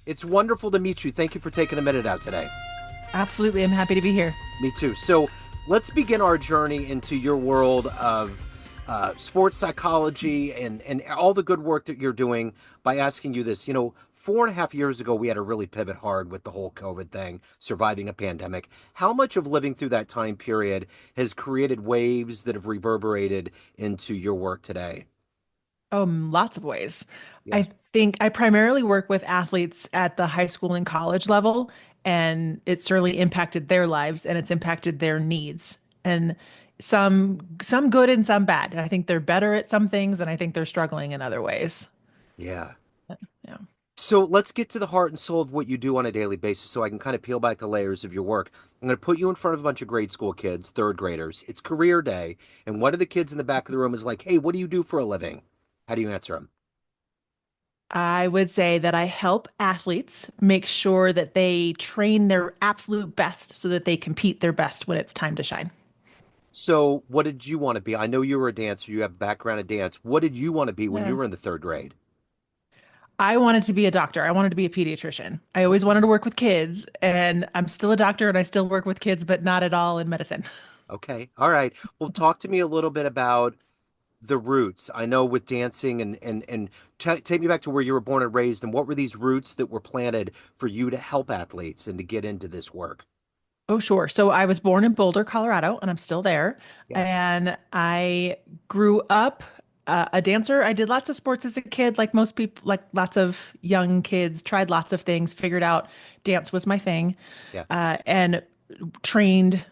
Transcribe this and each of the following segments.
It's wonderful to meet you. Thank you for taking a minute out today. Absolutely. I'm happy to be here. Me too. So let's begin our journey into your world of sports psychology and all the good work that you're doing by asking you this. 4.5 years ago, we had to really pivot hard with the whole COVID thing, surviving a pandemic. How much of living through that time period has created waves that have reverberated into your work today? Lots of ways. Yeah. I think I primarily work with athletes at the high school and college level, and it certainly impacted their lives and it's impacted their needs. And some good and some bad. And I think they're better at some things, and I think they're struggling in other ways. Yeah. Yeah. So let's get to the heart and soul of what you do on a daily basis so I can kind of peel back the layers of your work. I'm going to put you in front of a bunch of grade school kids, third graders. It's career day. And one of the kids in the back of the room is like, hey, what do you do for a living? How do you answer them? I would say that I help athletes make sure that they train their absolute best so that they compete their best when it's time to shine. So what did you want to be? I know you were a dancer. You have a background in dance. What did you want to be when you Yeah. were in the third grade? I wanted to be a doctor. I wanted to be a pediatrician. I always wanted to work with kids, and I'm still a doctor and I still work with kids, but not at all in medicine. Okay. All right. Well, talk to me a little bit about the roots. I know with dancing and take me back to where you were born and raised, and what were these roots that were planted for you to help athletes and to get into this work? Oh, sure. So I was born in Boulder, Colorado, and I'm still there. Yeah. And I grew up a dancer. I did lots of sports as a kid, like most people, like lots of young kids, tried lots of things, figured out dance was my thing, Yeah. and trained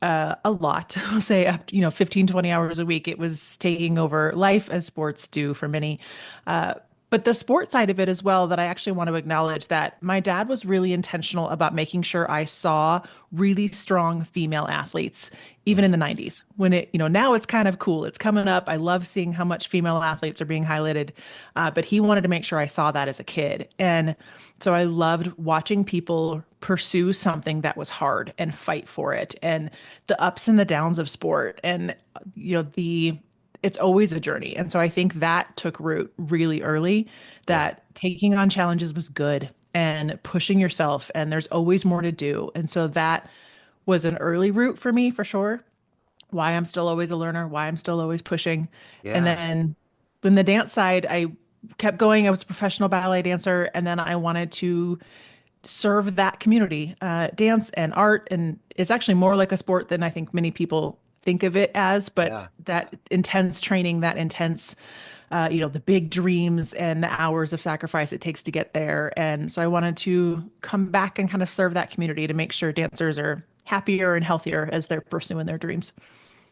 a lot. I'll say up, 15, 20 hours a week. It was taking over life as sports do for many. Uh, but the sport side of it as well, that I actually want to acknowledge that my dad was really intentional about making sure I saw really strong female athletes, even Yeah. in the 90s when now it's kind of cool. It's coming up. I love seeing how much female athletes are being highlighted. But he wanted to make sure I saw that as a kid. And so I loved watching people pursue something that was hard and fight for it, and the ups and the downs of sport. And it's always a journey. And so I think that took root really early, Yeah. that taking on challenges was good and pushing yourself, and there's always more to do. And so that was an early route for me for sure. Why I'm still always a learner, why I'm still always pushing. And Yeah. then when the dance side, I kept going. I was a professional ballet dancer, and then I wanted to serve that community. Dance and art, and it's actually more like a sport than I think many people think of it as, but Yeah. that intense training, that intense, the big dreams and the hours of sacrifice it takes to get there. And so I wanted to come back and kind of serve that community to make sure dancers are happier and healthier as they're pursuing their dreams.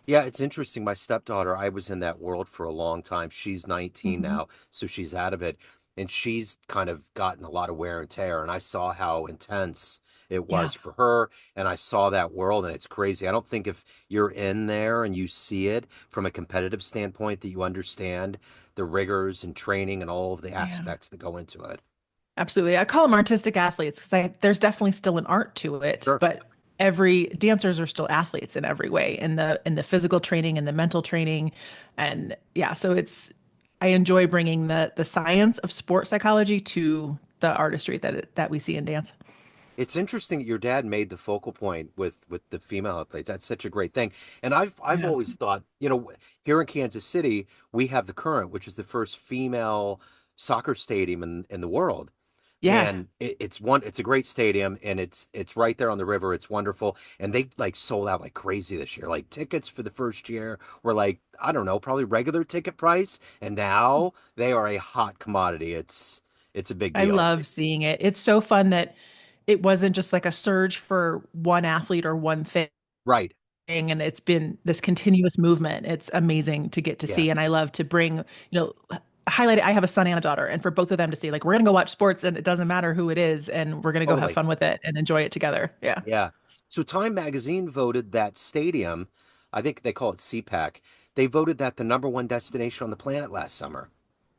Yeah, it's interesting. My stepdaughter, I was in that world for a long time. She's 19 Mhm. now, so she's out of it. And she's kind of gotten a lot of wear and tear. And I saw how intense it Yeah. was for her. And I saw that world, and it's crazy. I don't think if you're in there and you see it from a competitive standpoint that you understand the rigors and training and all of the Yeah. aspects that go into it. Absolutely. I call them artistic athletes because there's definitely still an art to it, Sure. but every dancers are still athletes in every way, in the physical training and the mental training. And yeah, so I enjoy bringing the science of sports psychology to the artistry that we see in dance. It's interesting that your dad made the focal point with the female athletes. That's such a great thing. And I've Yeah. always thought, here in Kansas City, we have the Current, which is the first female soccer stadium in the world. Yeah. And it's a great stadium, and it's right there on the river. It's wonderful. And they like sold out like crazy this year. Like tickets for the first year were like, I don't know, probably regular ticket price. And now they are a hot commodity. It's a big I deal. love seeing it. It's so fun that it wasn't just like a surge for one athlete or one thing. Right. And it's been this continuous movement. It's amazing to get to Yeah, see. And I love to bring, highlight it. I have a son and a daughter, and for both of them to see, like, we're gonna go watch sports and it doesn't matter who it is, and we're gonna go have totally. fun with it and enjoy it together. Yeah. Yeah. So Time Magazine voted that stadium, I think they call it CPAC, they voted that the number one destination on the planet last summer.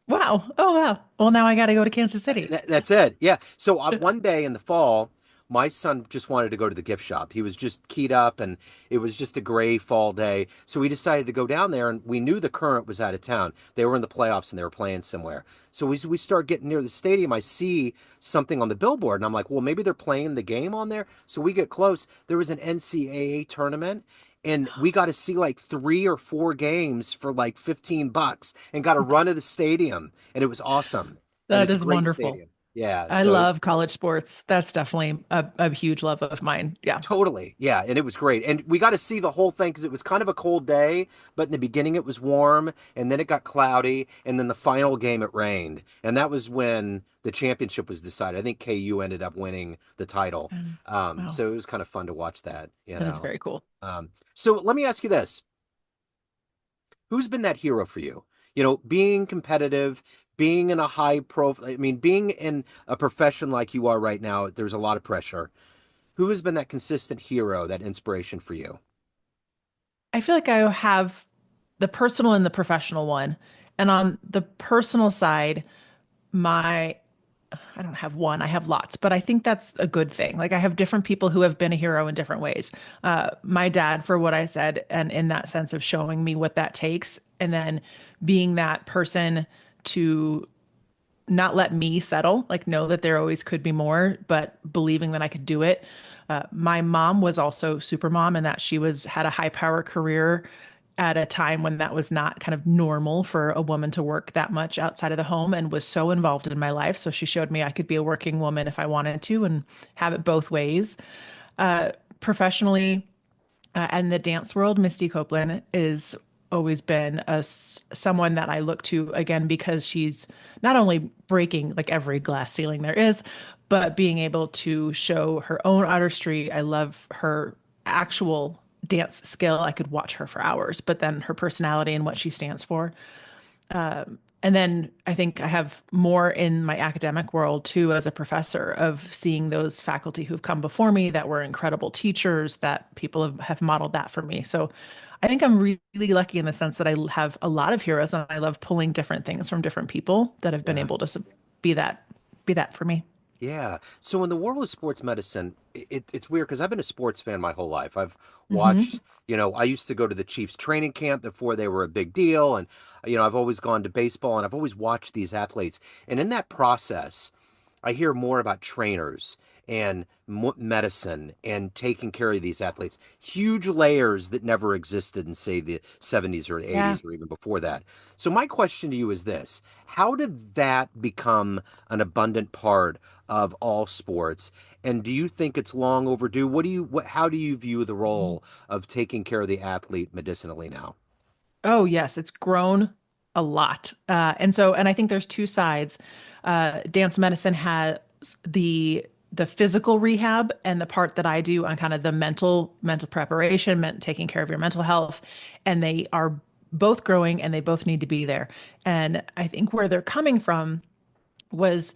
Wow. Oh wow. Well, now I gotta go to Kansas City. That's it. Yeah. So one day in the fall, my son just wanted to go to the gift shop. He was just keyed up, and it was just a gray fall day. So we decided to go down there, and we knew the Current was out of town. They were in the playoffs and they were playing somewhere. So we start getting near the stadium. I see something on the billboard, and I'm like, well, maybe they're playing the game on there. So we get close. There was an NCAA tournament, and we got to see like 3 or 4 games for like $15 and got a run of the stadium, and it was awesome. And That it's a is great wonderful. stadium. Yeah, I so love college sports. That's definitely a huge love of mine. Yeah. totally. Yeah, and it was great. And we got to see the whole thing because it was kind of a cold day, but in the beginning it was warm, and then it got cloudy, and then the final game it rained. And that was when the championship was decided. I think KU ended up winning the title. Wow. So it was kind of fun to watch that, you That is know. very cool. So let me ask you this. Who's been that hero for you? You know, being competitive, being in a high profile, I mean, being in a profession like you are right now, there's a lot of pressure. Who has been that consistent hero, that inspiration for you? I feel like I have the personal and the professional one. And on the personal side, my I don't have one, I have lots, but I think that's a good thing. Like I have different people who have been a hero in different ways. My dad, for what I said, and in that sense of showing me what that takes, and then being that person to not let me settle, like know that there always could be more, but believing that I could do it. My mom was also super mom in that she was had a high power career at a time when that was not kind of normal for a woman to work that much outside of the home and was so involved in my life. So she showed me I could be a working woman if I wanted to and have it both ways. Professionally, and the dance world, Misty Copeland is always been someone that I look to again because she's not only breaking like every glass ceiling there is, but being able to show her own artistry. I love her actual dance skill. I could watch her for hours, but then her personality and what she stands for. And then I think I have more in my academic world too, as a professor, of seeing those faculty who've come before me that were incredible teachers, that people have modeled that for me. So I think I'm really lucky in the sense that I have a lot of heroes and I love pulling different things from different people that have been Yeah. able to be that be that for me. Yeah. So in the world of sports medicine, it's weird because I've been a sports fan my whole life. I've Hmm. watched, I used to go to the Chiefs training camp before they were a big deal. And, I've always gone to baseball and I've always watched these athletes. And in that process, I hear more about trainers and medicine and taking care of these athletes. Huge layers that never existed in, say, the 70s or Yeah. 80s or even before that. So, my question to you is this: how did that become an abundant part of all sports? And do you think it's long overdue? How do you view the role of taking care of the athlete medicinally now? Oh, yes, it's grown a lot. And I think there's two sides. Dance medicine has the physical rehab and the part that I do on kind of the mental preparation, taking care of your mental health, and they are both growing and they both need to be there. And I think where they're coming from was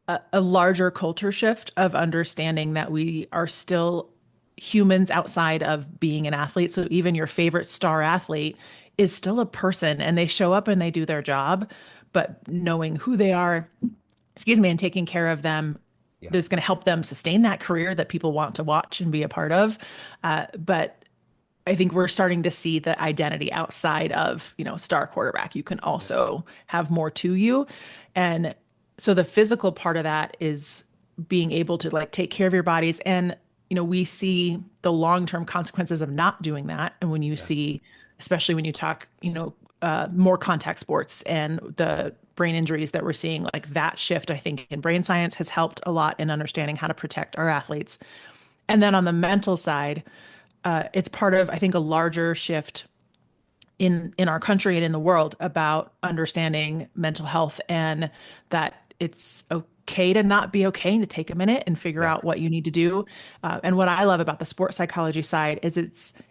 a larger culture shift of understanding that we are still humans outside of being an athlete. So even your favorite star athlete is still a person and they show up and they do their job, but knowing who they are, excuse me, and taking care of them Yeah. that's going to help them sustain that career that people want to watch and be a part of. But I think we're starting to see the identity outside of, star quarterback. You can Yeah. also have more to you. And so the physical part of that is being able to like take care of your bodies. And, we see the long-term consequences of not doing that. And when you Yes. see, especially when you talk, more contact sports and the brain injuries that we're seeing, like that shift, I think in brain science has helped a lot in understanding how to protect our athletes. And then on the mental side, it's part of, I think, a larger shift in our country and in the world about understanding mental health and that it's okay to not be okay and to take a minute and figure Yeah. out what you need to do. And what I love about the sports psychology side is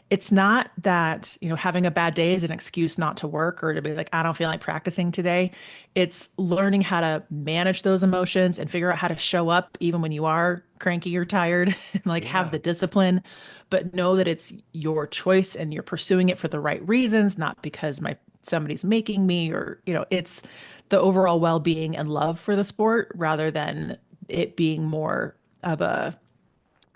it's not that, having a bad day is an excuse not to work or to be like, I don't feel like practicing today. It's learning how to manage those emotions and figure out how to show up even when you are cranky or tired and like have Yeah. the discipline, but know that it's your choice and you're pursuing it for the right reasons, not because somebody's making me or, it's the overall well-being and love for the sport rather than it being more of a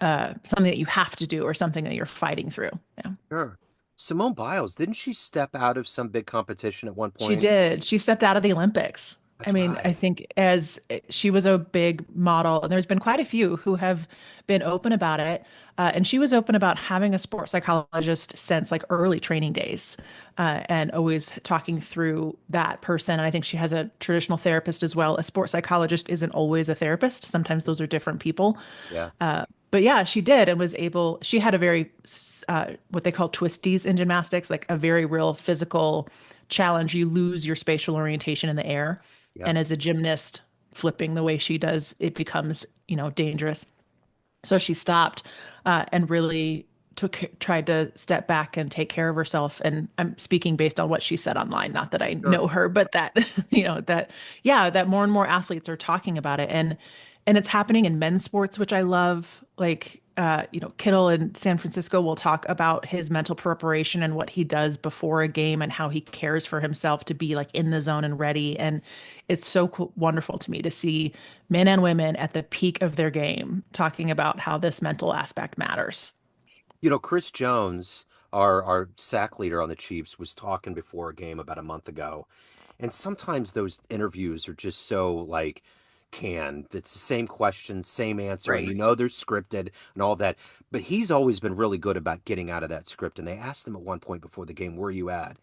something that you have to do or something that you're fighting through. Yeah. Sure. Simone Biles, didn't she step out of some big competition at one She point? did. She stepped out of the Olympics. I That's mean, I right. think as she was a big model, and there's been quite a few who have been open about it. And she was open about having a sports psychologist since like early training days, and always talking through that person. And I think she has a traditional therapist as well. A sports psychologist isn't always a therapist. Sometimes those are different people. Yeah. But yeah, she did and was able, she had a very, what they call twisties in gymnastics, like a very real physical challenge. You lose your spatial orientation in the air. Yeah. And as a gymnast, flipping the way she does, it becomes, dangerous. So she stopped and really tried to step back and take care of herself. And I'm speaking based on what she said online, not that I Sure. know her, but that, yeah, that more and more athletes are talking about it. And it's happening in men's sports, which I love. Like, Kittle in San Francisco will talk about his mental preparation and what he does before a game and how he cares for himself to be like in the zone and ready. And it's so wonderful to me to see men and women at the peak of their game talking about how this mental aspect matters. Chris Jones, our sack leader on the Chiefs, was talking before a game about a month ago. And sometimes those interviews are just so like canned. It's the same question, same answer, and Right. they're scripted and all that. But he's always been really good about getting out of that script. And they asked him at one point before the game, "Where are you at?"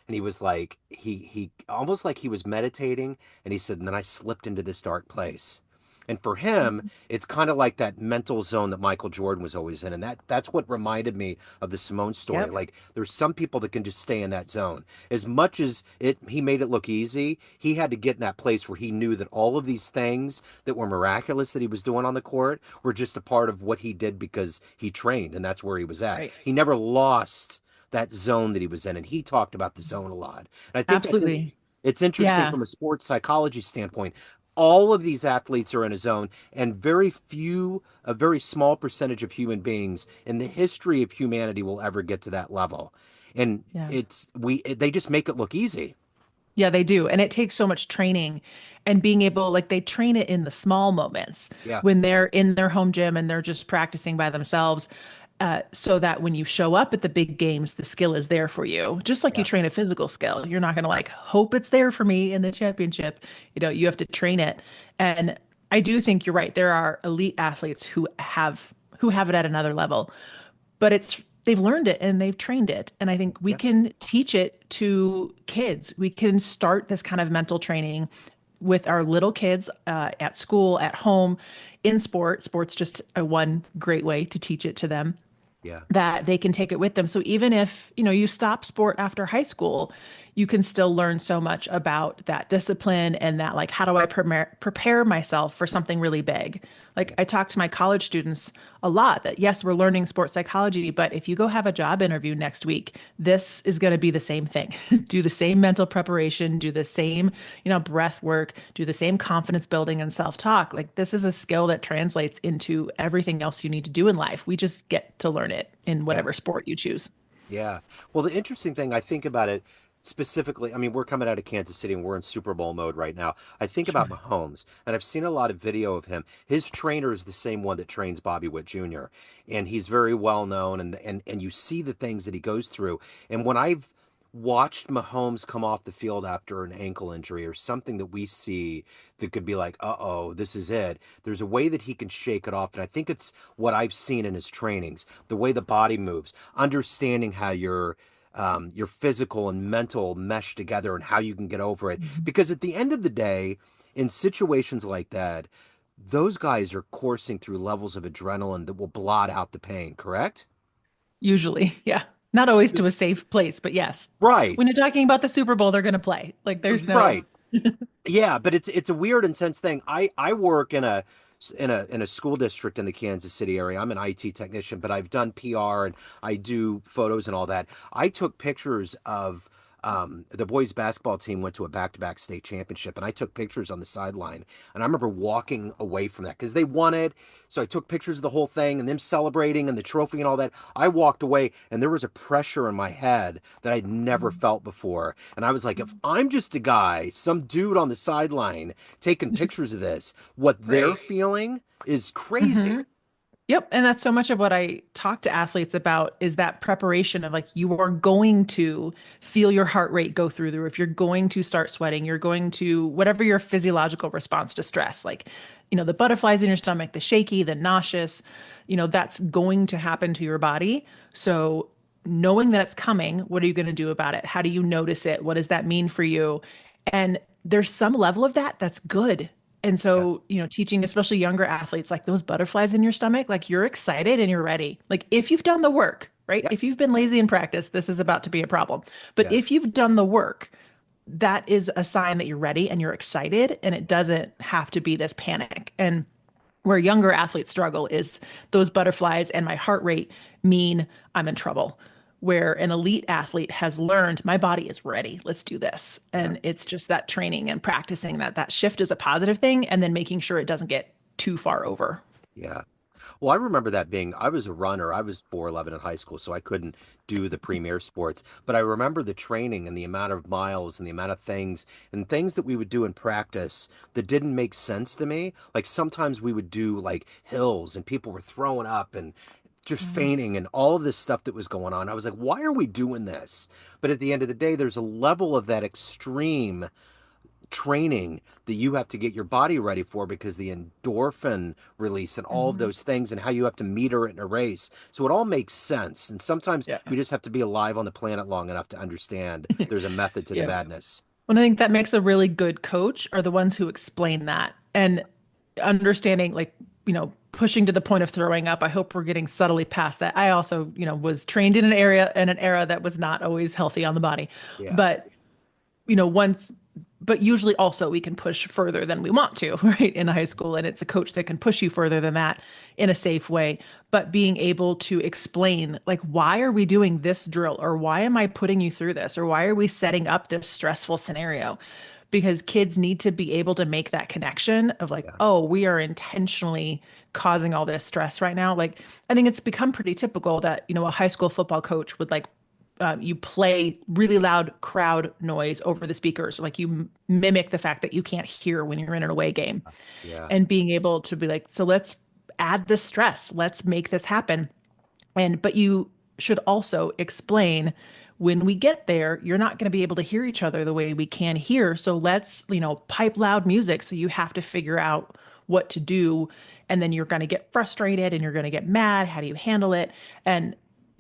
And he was like, he almost like he was meditating, and he said, and then I slipped into this dark place. And for him, it's kind of like that mental zone that Michael Jordan was always in. And that's what reminded me of the Simone story. Yep. Like there's some people that can just stay in that zone. As much as he made it look easy, he had to get in that place where he knew that all of these things that were miraculous that he was doing on the court were just a part of what he did because he trained and that's where he was at. Right. He never lost that zone that he was in, and he talked about the zone a lot. And I think Absolutely. it's interesting Yeah. from a sports psychology standpoint. All of these athletes are in a zone, and a very small percentage of human beings in the history of humanity will ever get to that level. And Yeah. they just make it look easy. Yeah, they do. And it takes so much training and being able, like, they train it in the small moments Yeah, when they're in their home gym and they're just practicing by themselves. So that when you show up at the big games, the skill is there for you, just like you yeah, train a physical skill. You're not going to like hope it's there for me in the championship. You have to train it. And I do think you're right. There are elite athletes who have it at another level, but they've learned it and they've trained it. And I think we yeah, can teach it to kids. We can start this kind of mental training with our little kids at school, at home, in sport. Sport's just a one great way to teach it to them yeah. that they can take it with them. So even if, you stop sport after high school, you can still learn so much about that discipline and that like how do I prepare myself for something really big. Like I talk to my college students a lot that yes, we're learning sports psychology, but if you go have a job interview next week, this is going to be the same thing. Do the same mental preparation, do the same, breath work, do the same confidence building and self-talk. Like this is a skill that translates into everything else you need to do in life. We just get to learn it in Yeah. whatever sport you choose. Yeah. Well, the interesting thing I think about it specifically, I mean, we're coming out of Kansas City and we're in Super Bowl mode right now. I think about Sure. Mahomes, and I've seen a lot of video of him. His trainer is the same one that trains Bobby Witt Jr., and he's very well known, and you see the things that he goes through. And when I've watched Mahomes come off the field after an ankle injury or something that we see that could be like, uh-oh, this is it. There's a way that he can shake it off. And I think it's what I've seen in his trainings, the way the body moves, understanding how your physical and mental mesh together and how you can get over it. Mhm. Because at the end of the day, in situations like that, those guys are coursing through levels of adrenaline that will blot out the pain, correct? Usually, yeah. Not always to a safe place, but yes. Right, When you're talking about the Super Bowl, they're going to play. Like there's no. right. Yeah, but it's a weird, intense thing. I work in a school district in the Kansas City area. I'm an IT technician, but I've done PR and I do photos and all that. I took pictures of the boys basketball team went to a back-to-back state championship, and I took pictures on the sideline. And I remember walking away from that because they won it. So I took pictures of the whole thing and them celebrating and the trophy and all that. I walked away, and there was a pressure in my head that I'd never felt before. And I was like, if I'm just a guy, some dude on the sideline taking pictures of this, what they're Right. feeling is Hmm. crazy. Yep. And that's so much of what I talk to athletes about is that preparation of like, you are going to feel your heart rate go through the roof. You're going to start sweating. You're going to, whatever your physiological response to stress, like, the butterflies in your stomach, the shaky, the nauseous, that's going to happen to your body. So knowing that it's coming, what are you going to do about it? How do you notice it? What does that mean for you? And there's some level of that that's good. And Yeah, so, teaching especially younger athletes like those butterflies in your stomach, like you're excited and you're ready. Like if you've done the work, right? yeah, If you've been lazy in practice, this is about to be a problem. But yeah, if you've done the work, that is a sign that you're ready and you're excited and it doesn't have to be this panic. And where younger athletes struggle is those butterflies and my heart rate mean I'm in trouble. Where an elite athlete has learned my body is ready, let's do this. yeah. And it's just that training and practicing that shift is a positive thing and then making sure it doesn't get too far over. Yeah. Well, I remember that being, I was a runner. I was 4'11" in high school, so I couldn't do the premier sports. But I remember the training and the amount of miles and the amount of things that we would do in practice that didn't make sense to me. Like sometimes we would do like hills and people were throwing up and just Mhm. fainting and all of this stuff that was going on. I was like, why are we doing this? But at the end of the day, there's a level of that extreme training that you have to get your body ready for because the endorphin release and all of Mhm. those things and how you have to meter it in a race. So it all makes sense. And sometimes Yeah. we just have to be alive on the planet long enough to understand there's a method to the Yeah. madness. And I think that makes a really good coach are the ones who explain that and understanding like, pushing to the point of throwing up. I hope we're getting subtly past that. I also, was trained in an era that was not always healthy on the body. Yeah. But, once but usually also we can push further than we want to, right? In high school. And it's a coach that can push you further than that in a safe way. But being able to explain, like, why are we doing this drill? Or why am I putting you through this? Or why are we setting up this stressful scenario? Because kids need to be able to make that connection of like, Yeah. oh, we are intentionally causing all this stress right now. Like, I think it's become pretty typical that, a high school football coach would like you play really loud crowd noise over the speakers, like you mimic the fact that you can't hear when you're in an away game, Yeah. and being able to be like, so let's add this stress, let's make this happen. But you should also explain when we get there, you're not going to be able to hear each other the way we can here. So let's, pipe loud music. So you have to figure out what to do. And then you're going to get frustrated and you're going to get mad. How do you handle it? And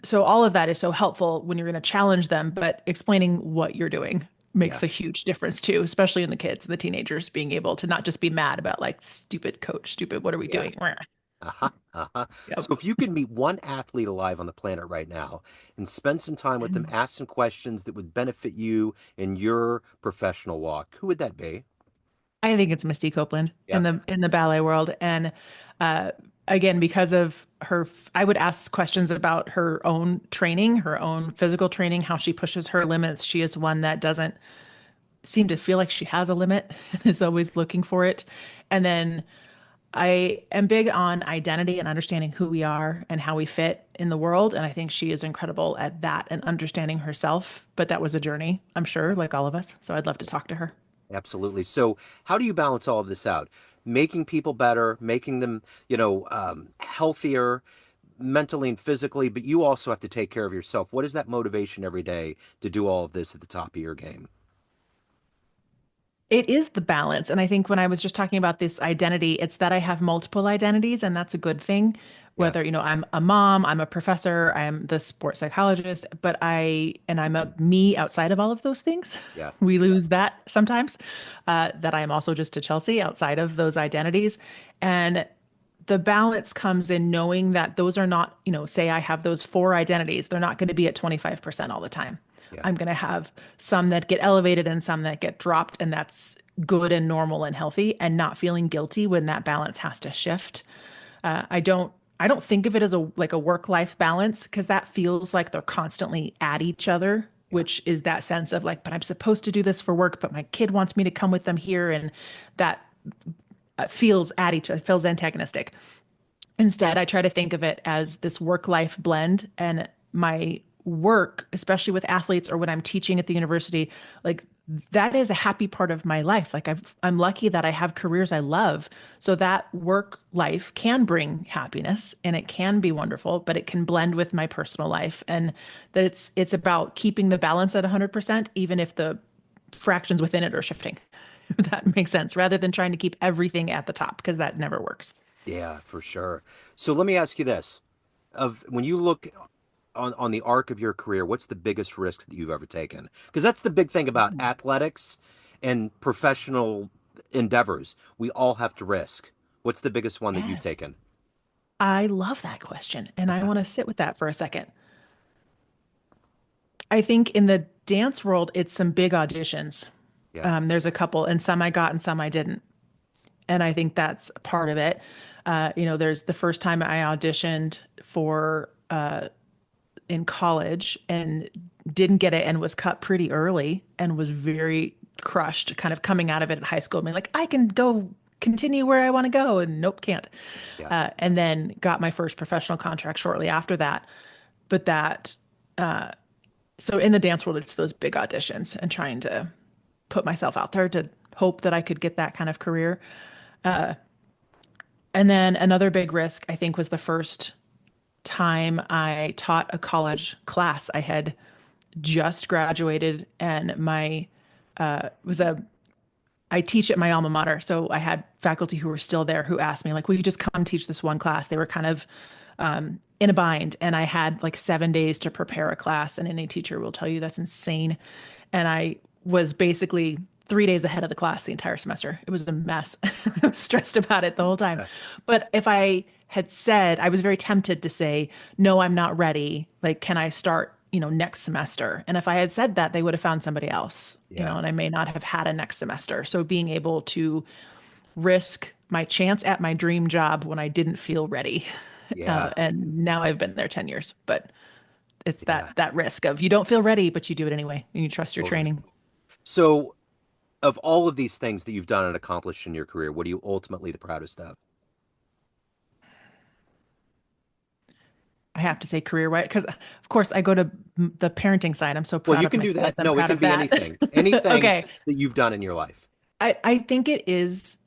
so all of that is so helpful when you're going to challenge them, but explaining what you're doing Yeah. makes a huge difference too, especially in the kids, the teenagers being able to not just be mad about like, stupid coach, stupid, what are we Yeah. doing? Uh-huh. Uh-huh. Yep. So if you could meet one athlete alive on the planet right now and spend some time with them, ask some questions that would benefit you in your professional walk, who would that be? I think it's Misty Copeland Yeah. in the ballet world, and uh, again, because of her, I would ask questions about her own training, her own physical training, how she pushes her limits. She is one that doesn't seem to feel like she has a limit and is always looking for it. And then I am big on identity and understanding who we are and how we fit in the world. And I think she is incredible at that and understanding herself. But that was a journey, I'm sure, like all of us. So I'd love to talk to her. Absolutely. So, how do you balance all of this out? Making people better, making them, healthier mentally and physically, but you also have to take care of yourself. What is that motivation every day to do all of this at the top of your game? It is the balance. And I think when I was just talking about this identity, it's that I have multiple identities, and that's a good thing. Yeah, Whether, I'm a mom, I'm a professor, I'm the sports psychologist, and I'm a me outside of all of those things. yeah, We lose that sometimes, that I am also just a Chelsea outside of those identities. And the balance comes in knowing that those are not, say I have those four identities, they're not going to be at 25% all the time. yeah, I'm going to have some that get elevated and some that get dropped, and that's good and normal and healthy, and not feeling guilty when that balance has to shift. I don't think of it as a like a work-life balance because that feels like they're constantly at each other, yeah, which is that sense of like, but I'm supposed to do this for work, but my kid wants me to come with them here, and that feels at each other, feels antagonistic. Instead, I try to think of it as this work-life blend, and my work, especially with athletes or when I'm teaching at the university, like that is a happy part of my life. Like I'm lucky that I have careers I love. So that work life can bring happiness and it can be wonderful, but it can blend with my personal life. And that it's about keeping the balance at 100%, even if the fractions within it are shifting. If that makes sense, rather than trying to keep everything at the top, because that never works. Yeah, for sure. So let me ask you this. Of when you look on the arc of your career, what's the biggest risk that you've ever taken? Because that's the big thing about athletics and professional endeavors. We all have to risk. What's the biggest one that you've Yes. taken? I love that question. And I want to sit with that for a second. I think in the dance world, it's some big auditions. Yeah, There's a couple, and some I got and some I didn't. And I think that's part of it. There's the first time I auditioned for in college and didn't get it and was cut pretty early and was very crushed, kind of coming out of it at high school, being like, I can go continue where I want to go, and nope, can't. yeah, And then got my first professional contract shortly after that. But so in the dance world, it's those big auditions and trying to put myself out there to hope that I could get that kind of career. And then another big risk, I think, was the first time I taught a college class. I had just graduated and my was a I teach at my alma mater. So I had faculty who were still there who asked me, like, will you just come teach this one class? They were kind of in a bind. And I had like 7 days to prepare a class. And any teacher will tell you that's insane. And I was basically 3 days ahead of the class the entire semester. It was a mess. I was stressed about it the whole time. But if I had said, I was very tempted to say, no, I'm not ready. Like, can I start, next semester? And if I had said that, they would have found somebody else, yeah, and I may not have had a next semester. So being able to risk my chance at my dream job when I didn't feel ready. yeah, And now I've been there 10 years, but it's yeah, that risk of you don't feel ready, but you do it anyway, and you trust your totally. training. So, of all of these things that you've done and accomplished in your career, what are you ultimately the proudest of? I have to say career, right? Because of course I go to the parenting side. I'm so Well, proud you of can my do that. kids. I'm No, it proud can of be that. anything. Anything Okay. that you've done in your life. I think it is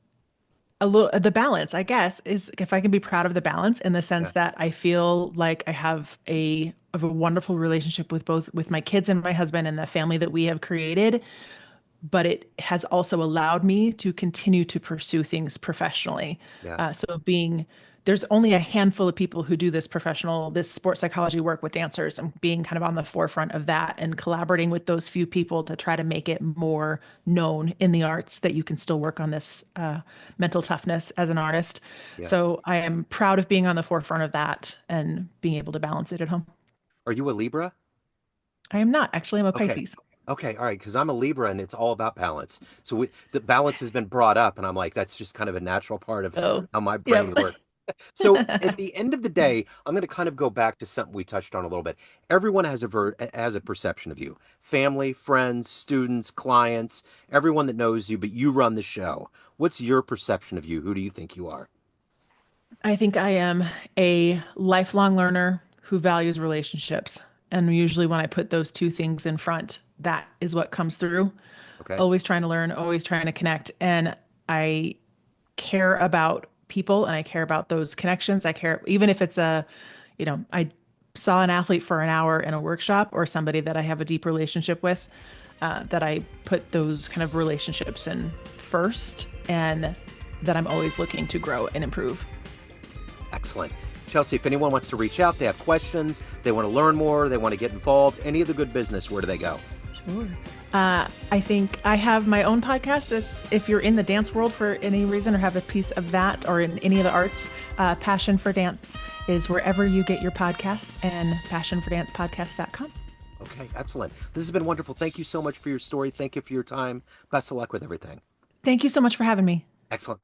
a little the balance, I guess, is if I can be proud of the balance in the Yeah, sense that I feel like I have a wonderful relationship with my kids and my husband and the family that we have created, but it has also allowed me to continue to pursue things professionally. yeah, So there's only a handful of people who do this sports psychology work with dancers, and being kind of on the forefront of that and collaborating with those few people to try to make it more known in the arts that you can still work on this mental toughness as an artist. yeah. So I am proud of being on the forefront of that and being able to balance it at home. Are you a Libra? I am not actually, I'm a Okay. Pisces. Okay. All right. Because I'm a Libra and it's all about balance. So the balance has been brought up, and I'm like, that's just kind of a natural part of Oh, how my yep. brain works. So at the end of the day, I'm going to kind of go back to something we touched on a little bit. Everyone has a perception of you. Family, friends, students, clients, everyone that knows you, but you run the show. What's your perception of you? Who do you think you are? I think I am a lifelong learner who values relationships. And usually, when I put those two things in front, that is what comes through. Okay. Always trying to learn, always trying to connect. And I care about people and I care about those connections. I care, even if it's I saw an athlete for an hour in a workshop or somebody that I have a deep relationship with, that I put those kind of relationships in first and that I'm always looking to grow and improve. Excellent. Chelsea, if anyone wants to reach out, they have questions, they want to learn more, they want to get involved, any of the good business, where do they go? Sure. I think I have my own podcast. It's if you're in the dance world for any reason or have a piece of that or in any of the arts, Passion for Dance is wherever you get your podcasts and passionfordancepodcast.com. Okay, excellent. This has been wonderful. Thank you so much for your story. Thank you for your time. Best of luck with everything. Thank you so much for having me. Excellent.